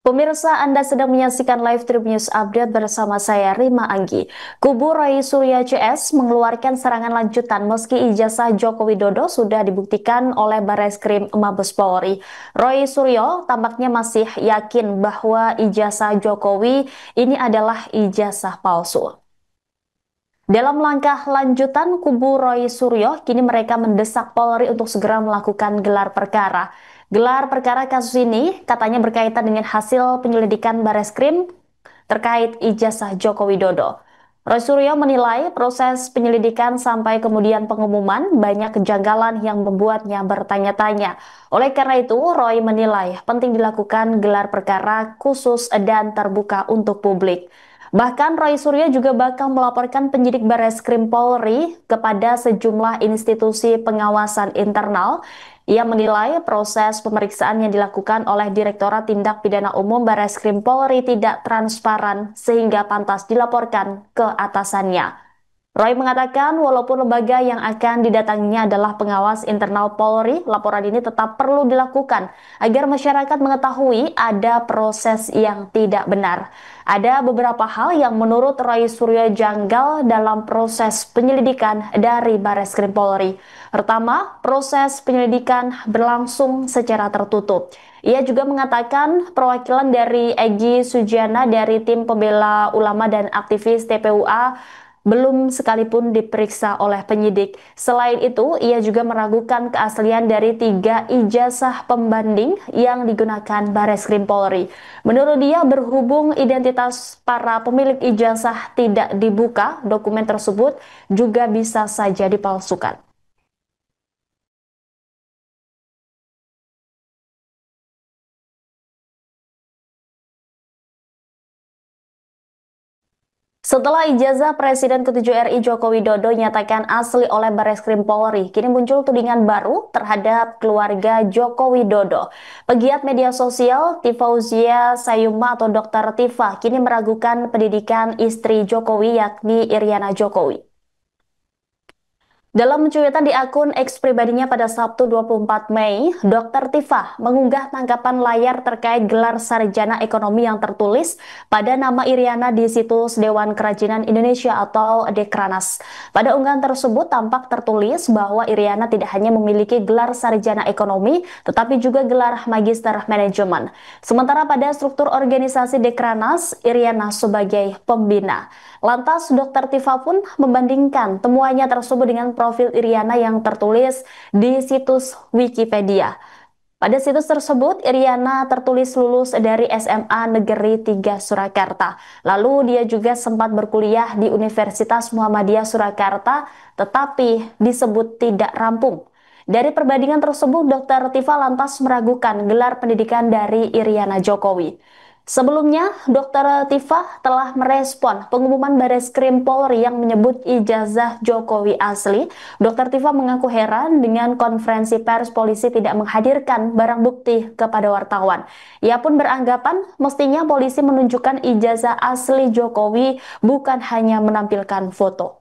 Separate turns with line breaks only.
Pemirsa, Anda sedang menyaksikan live Trip News Update bersama saya, Rima Anggi. Kubu Roy Suryo CS mengeluarkan serangan lanjutan meski ijazah Joko Widodo sudah dibuktikan oleh Barreskrim Mabes Polri. Roy Suryo tampaknya masih yakin bahwa ijazah Jokowi ini adalah ijazah palsu. Dalam langkah lanjutan, kubu Roy Suryo, kini mereka mendesak Polri untuk segera melakukan gelar perkara. Gelar perkara kasus ini katanya berkaitan dengan hasil penyelidikan Barreskrim terkait ijazah Joko Widodo. Roy Suryo menilai proses penyelidikan sampai kemudian pengumuman banyak kejanggalan yang membuatnya bertanya-tanya. Oleh karena itu, Roy menilai penting dilakukan gelar perkara khusus dan terbuka untuk publik. Bahkan Roy Suryo juga bakal melaporkan penyidik Barreskrim Polri kepada sejumlah institusi pengawasan internal. Ia menilai proses pemeriksaan yang dilakukan oleh Direktorat Tindak Pidana Umum Barreskrim Polri tidak transparan sehingga pantas dilaporkan ke atasannya. Roy mengatakan walaupun lembaga yang akan didatanginya adalah pengawas internal Polri, laporan ini tetap perlu dilakukan agar masyarakat mengetahui ada proses yang tidak benar. Ada beberapa hal yang menurut Roy Suryo janggal dalam proses penyelidikan dari Barreskrim Polri. Pertama, proses penyelidikan berlangsung secara tertutup. Ia juga mengatakan perwakilan dari Egy Sujana dari tim pembela ulama dan aktivis TPUA belum sekalipun diperiksa oleh penyidik. Selain itu, ia juga meragukan keaslian dari 3 ijazah pembanding yang digunakan Barreskrim Polri. Menurut dia, berhubung identitas para pemilik ijazah tidak dibuka, dokumen tersebut juga bisa saja dipalsukan. Setelah ijazah Presiden ke-7 RI Joko Widodo nyatakan asli oleh Barreskrim Polri, kini muncul tudingan baru terhadap keluarga Joko Widodo. Pegiat media sosial Tifauzia Sayuma atau Dr. Tifa kini meragukan pendidikan istri Jokowi yakni Iriana Jokowi. Dalam cuitan di akun X pribadinya pada Sabtu 24 Mei, Dr. Tifa mengunggah tangkapan layar terkait gelar sarjana ekonomi yang tertulis pada nama Iriana di situs Dewan Kerajinan Indonesia atau Dekranas. Pada unggahan tersebut tampak tertulis bahwa Iriana tidak hanya memiliki gelar sarjana ekonomi, tetapi juga gelar magister manajemen. Sementara pada struktur organisasi Dekranas, Iriana sebagai pembina. Lantas Dr. Tifa pun membandingkan temuannya tersebut dengan profil Iriana yang tertulis di situs Wikipedia. Pada situs tersebut, Iriana tertulis lulus dari SMA Negeri 3 Surakarta. Lalu dia juga sempat berkuliah di Universitas Muhammadiyah Surakarta, tetapi disebut tidak rampung. Dari perbandingan tersebut, Dr. Tifa lantas meragukan gelar pendidikan dari Iriana Jokowi. Sebelumnya, Dr. Tifa telah merespon pengumuman Barreskrim Polri yang menyebut ijazah Jokowi asli. Dr. Tifa mengaku heran dengan konferensi pers polisi tidak menghadirkan barang bukti kepada wartawan. Ia pun beranggapan mestinya polisi menunjukkan ijazah asli Jokowi bukan hanya menampilkan foto.